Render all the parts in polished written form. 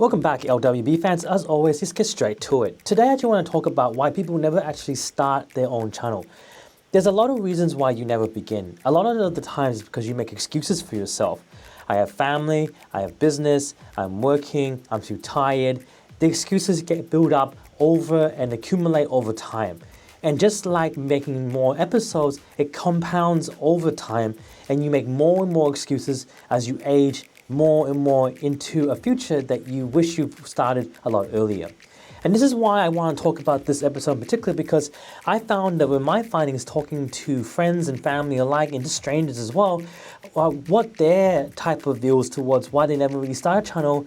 Welcome back, LWB fans. As always, let's get straight to it. Today I actually want to talk about why people never actually start their own channel. There's a lot of reasons why you never begin. A lot of the times it's because you make excuses for yourself. I have family, I have business, I'm working, I'm too tired. The excuses get built up over and accumulate over time. And just like making more episodes, it compounds over time and you make more and more excuses as you age more and more into a future that you wish you started a lot earlier. And this is why I want to talk about this episode in particular, because I found that with my findings talking to friends and family alike and just strangers as well, what their type of views towards why they never really start a channel,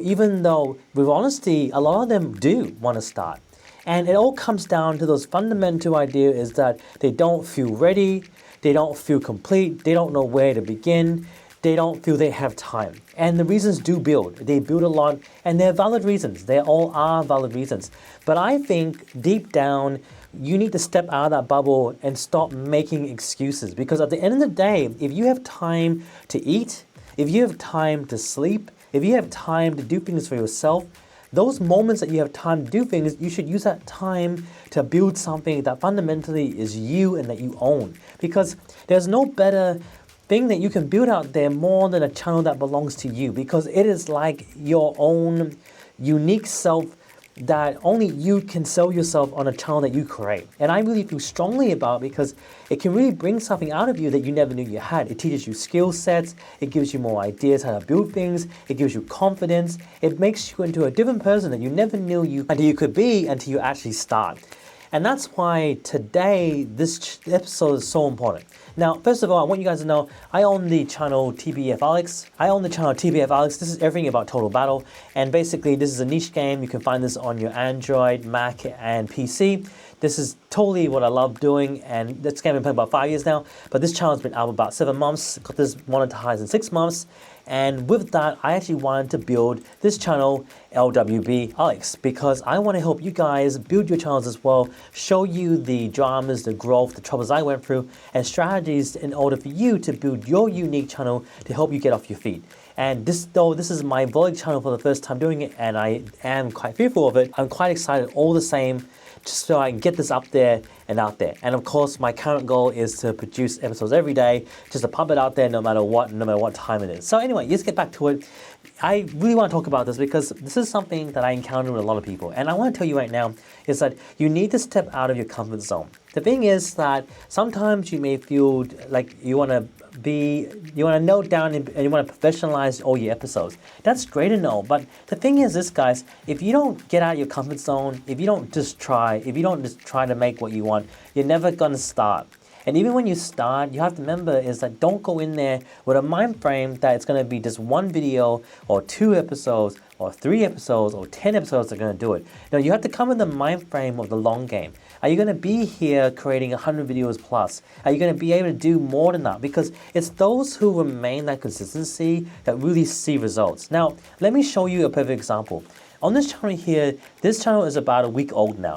even though with honesty, a lot of them do want to start. And it all comes down to those fundamental ideas is that they don't feel ready, they don't feel complete, they don't know where to begin, they don't feel they have time. And the reasons do build. They build a lot, and they're valid reasons. They all are valid reasons. But I think deep down, you need to step out of that bubble and stop making excuses. Because at the end of the day, if you have time to eat, if you have time to sleep, if you have time to do things for yourself, those moments that you have time to do things, you should use that time to build something that fundamentally is you and that you own. Because there's no better thing that you can build out there more than a channel that belongs to you, because it is like your own unique self that only you can sell yourself on a channel that you create. And I really feel strongly about it because it can really bring something out of you that you never knew you had. It teaches you skill sets, it gives you more ideas how to build things, it gives you confidence, it makes you into a different person that you never knew you could be until you actually start. And that's why today, this episode is so important. Now, first of all, I want you guys to know, I own the channel TBF Alex. This is everything about Total Battle. And basically, this is a niche game. You can find this on your Android, Mac, and PC. This is totally what I love doing, and this game I've been playing about 5 years now. But this channel has been out about 7 months. Got this monetized in 6 months. And with that, I actually wanted to build this channel, LWB Alex, because I want to help you guys build your channels as well, show you the dramas, the growth, the troubles I went through, and strategies in order for you to build your unique channel to help you get off your feet. And this is my vlog channel for the first time doing it, and I am quite fearful of it. I'm quite excited all the same, just so I can get this up there and out there. And of course, my current goal is to produce episodes every day, just to pump it out there no matter what time it is. So anyway, let's get back to it. I really want to talk about this because this is something that I encounter with a lot of people. And I want to tell you right now is that you need to step out of your comfort zone. The thing is that sometimes you may feel like you want to note down and you want to professionalize all your episodes. That's great to know, but the thing is this, guys, if you don't get out of your comfort zone, if you don't just try to make what you want, you're never going to start. And even when you start, you have to remember is that don't go in there with a mind frame that it's going to be just one video or 2 episodes or 3 episodes or 10 episodes that are going to do it. No, you have to come in the mind frame of the long game. Are you going to be here creating 100 videos plus? Are you going to be able to do more than that? Because it's those who remain that consistency that really see results. Now, let me show you a perfect example. On this channel here, this channel is about a week old now,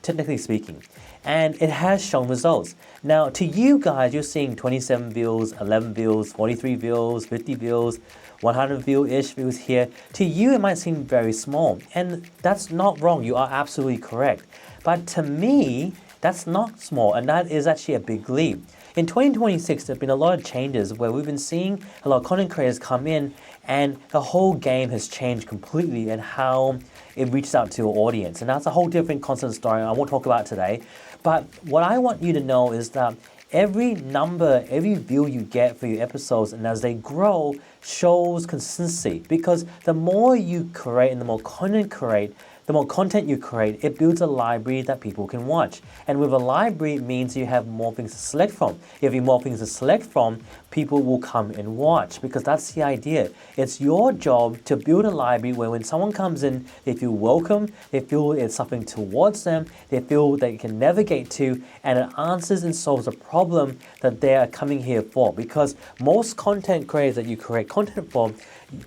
technically speaking. And it has shown results. Now, to you guys, you're seeing 27 views, 11 views, 43 views, 50 views, 100 view-ish views here. To you, it might seem very small. And that's not wrong. You are absolutely correct. But to me, that's not small. And that is actually a big leap. In 2026, there have been a lot of changes where we've been seeing a lot of content creators come in and the whole game has changed completely and how it reaches out to an audience. And that's a whole different content story I won't talk about today. But what I want you to know is that every number, every view you get for your episodes and as they grow shows consistency, because the more you create and the more content you create, it builds a library that people can watch. And with a library, it means you have more things to select from. If you have more things to select from, people will come and watch, because that's the idea. It's your job to build a library where when someone comes in, they feel welcome, they feel it's something towards them, they feel they can navigate to, and it answers and solves a problem that they are coming here for. Because most content creators that you create content for,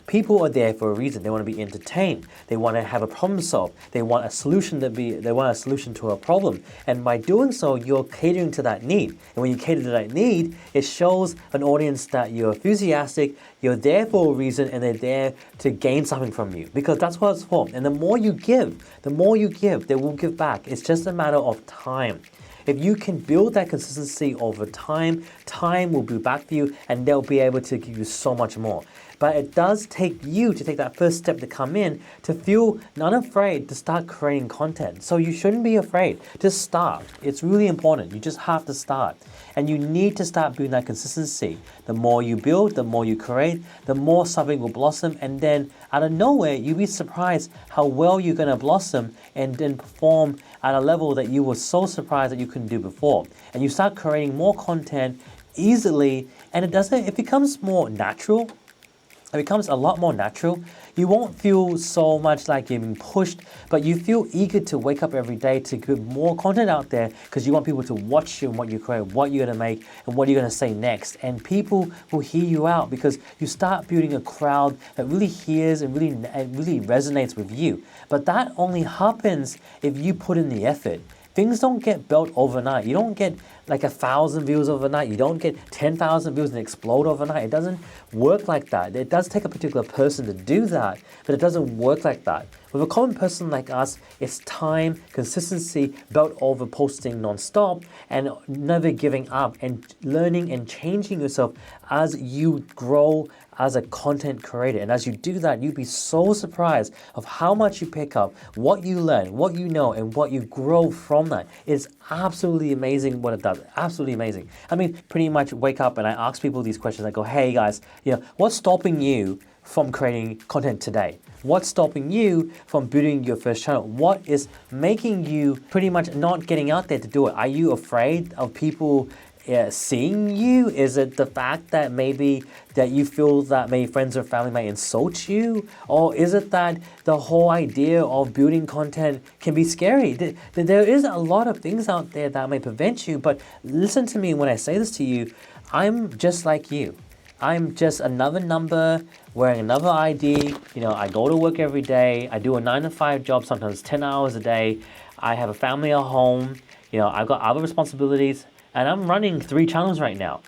people are there for a reason. They want to be entertained. They want to have a problem solved. They want a solution to a problem. And by doing so, you're catering to that need. And when you cater to that need, it shows an audience audience that you're enthusiastic, you're there for a reason, and they're there to gain something from you, because that's what it's for. And the more you give, they will give back. It's just a matter of time. If you can build that consistency over time, time will be back for you and they'll be able to give you so much more. But it does take you to take that first step to come in, to feel not afraid to start creating content. So you shouldn't be afraid. Just start. It's really important. You just have to start. And you need to start building that consistency. The more you build, the more you create, the more something will blossom. And then out of nowhere, you'll be surprised how well you're going to blossom and then perform at a level that you were so surprised that you couldn't do before. And you start creating more content easily, and it becomes more natural. It becomes a lot more natural. You won't feel so much like you're being pushed, but you feel eager to wake up every day to put more content out there because you want people to watch you and what you create, what you're going to make, and what you're going to say next. And people will hear you out because you start building a crowd that really hears and really resonates with you. But that only happens if you put in the effort. Things don't get built overnight. You don't get like 1,000 views overnight. You don't get 10,000 views and explode overnight. It doesn't work like that. It does take a particular person to do that, but it doesn't work like that. With a common person like us, it's time, consistency, built over posting non-stop and never giving up and learning and changing yourself as you grow as a content creator. And as you do that, you'll be so surprised of how much you pick up, what you learn, what you know, and what you grow from that. It's absolutely amazing what it does. Absolutely amazing. I mean, pretty much wake up and I ask people these questions. I go, hey guys, what's stopping you from creating content today? What's stopping you from building your first channel? What is making you pretty much not getting out there to do it? Are you afraid of people seeing you? Is it the fact that maybe that you feel that maybe friends or family might insult you? Or is it that the whole idea of building content can be scary? There is a lot of things out there that may prevent you, but listen to me when I say this to you. I'm just like you. I'm just another number wearing another ID. I go to work every day. I do a 9-to-5 job, sometimes 10 hours a day. I have a family at home. I've got other responsibilities. And I'm running 3 channels right now.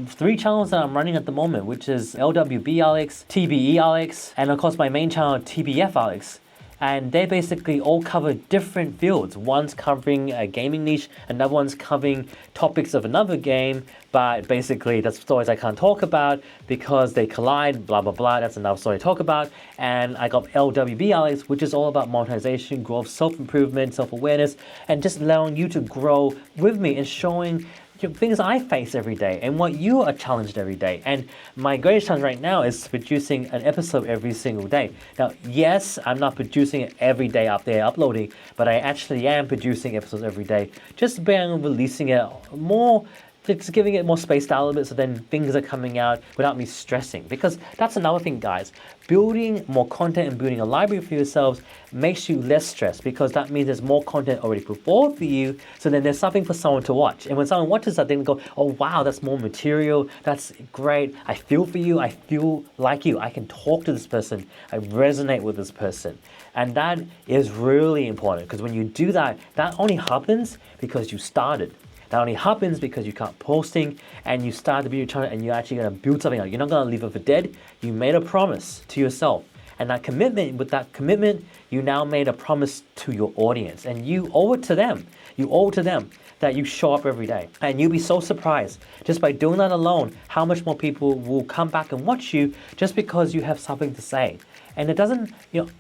3 channels that I'm running at the moment, which is LWB Alex, TBE Alex, and of course my main channel, TBF Alex. And they basically all cover different fields. One's covering a gaming niche, another one's covering topics of another game, but basically that's stories I can't talk about because they collide, blah, blah, blah. That's another story to talk about. And I got LWB Alex, which is all about monetization, growth, self-improvement, self-awareness, and just allowing you to grow with me and showing things I face every day and what you are challenged every day. And my greatest challenge right now is producing an episode every single day. Now, yes, I'm not producing it every day out there uploading, but I actually am producing episodes every day, just being releasing it more, just giving it more spaced out a little bit so then things are coming out without me stressing. Because that's another thing, guys. Building more content and building a library for yourselves makes you less stressed because that means there's more content already put forward for you. So then there's something for someone to watch. And when someone watches that, they can go, oh wow, that's more material. That's great. I feel for you. I feel like you. I can talk to this person. I resonate with this person. And that is really important because when you do that, that only happens because you started. That only happens because you kept posting and you start to build your channel and you're actually going to build something out. You're not going to leave it for dead. You made a promise to yourself. And that commitment, with that commitment, you now made a promise to your audience. And you owe it to them. You owe it to them that you show up every day. And you'll be so surprised just by doing that alone, how much more people will come back and watch you just because you have something to say. And it doesn't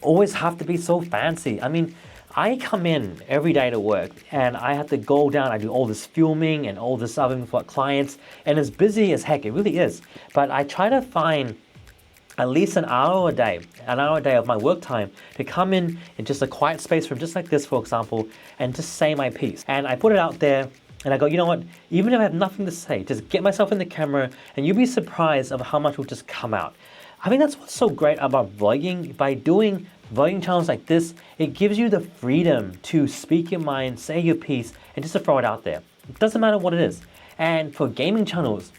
always have to be so fancy. I mean, I come in every day to work and I have to go down, I do all this filming and all this other for clients, and it's busy as heck, it really is. But I try to find at least an hour a day of my work time to come in just a quiet space room, just like this, for example, and just say my piece. And I put it out there and I go, you know what, even if I have nothing to say, just get myself in the camera and you'll be surprised of how much will just come out. I mean, that's what's so great about vlogging. By doing vlogging channels like this, it gives you the freedom to speak your mind, say your piece, and just to throw it out there. It doesn't matter what it is. And for gaming channels,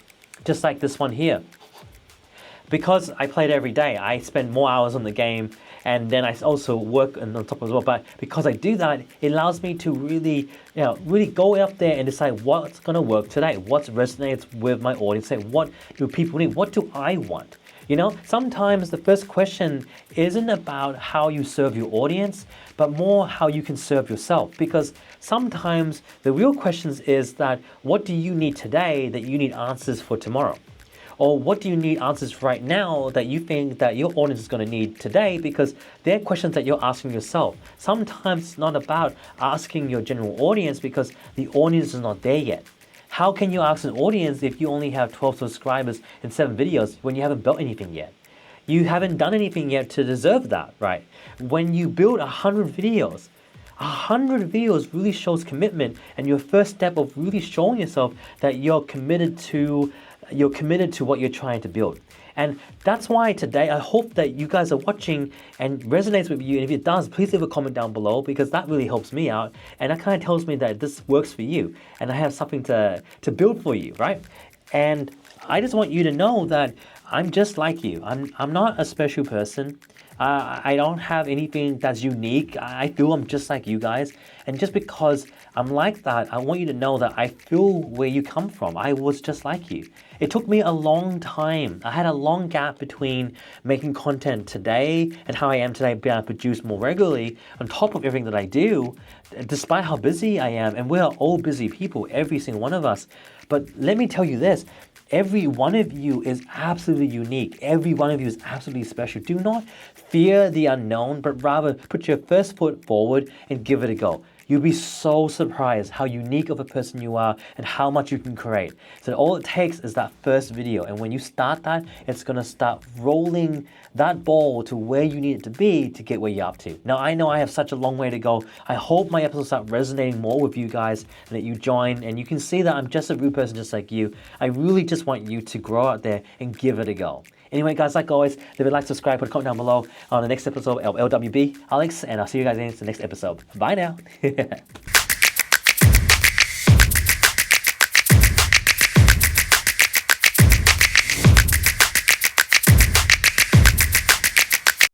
just like this one here, because I play it every day, I spend more hours on the game, and then I also work on top as well. But because I do that, it allows me to really go up there and decide what's going to work today, what resonates with my audience, say what do people need, what do I want. Sometimes the first question isn't about how you serve your audience, but more how you can serve yourself. Because sometimes the real question is that what do you need today that you need answers for tomorrow? Or what do you need answers right now that you think that your audience is going to need today, because they're questions that you're asking yourself. Sometimes it's not about asking your general audience because the audience is not there yet. How can you ask an audience if you only have 12 subscribers and 7 videos when you haven't built anything yet? You haven't done anything yet to deserve that, right? When you build 100 videos, 100 videos really shows commitment, and your first step of really showing yourself that you're committed to what you're trying to build. And that's why today I hope that you guys are watching and resonates with you. And if it does, please leave a comment down below, because that really helps me out. And that kind of tells me that this works for you and I have something to build for you, right? And I just want you to know that I'm just like you. I'm not a special person. I don't have anything that's unique. I feel I'm just like you guys. And just because I'm like that, I want you to know that I feel where you come from. I was just like you. It took me a long time. I had a long gap between making content today and how I am today, being able to produce more regularly on top of everything that I do, despite how busy I am. And we are all busy people, every single one of us. But let me tell you this. Every one of you is absolutely unique. Every one of you is absolutely special. Do not fear the unknown, but rather put your first foot forward and give it a go. You'll be so surprised how unique of a person you are and how much you can create. So all it takes is that first video. And when you start that, it's going to start rolling that ball to where you need it to be to get where you're up to. Now, I know I have such a long way to go. I hope my episodes start resonating more with you guys and that you join. And you can see that I'm just a real person just like you. I really just want you to grow out there and give it a go. Anyway, guys, like always, leave a like, subscribe, put a comment down below on the next episode of LWB Alex, and I'll see you guys in the next episode. Bye now.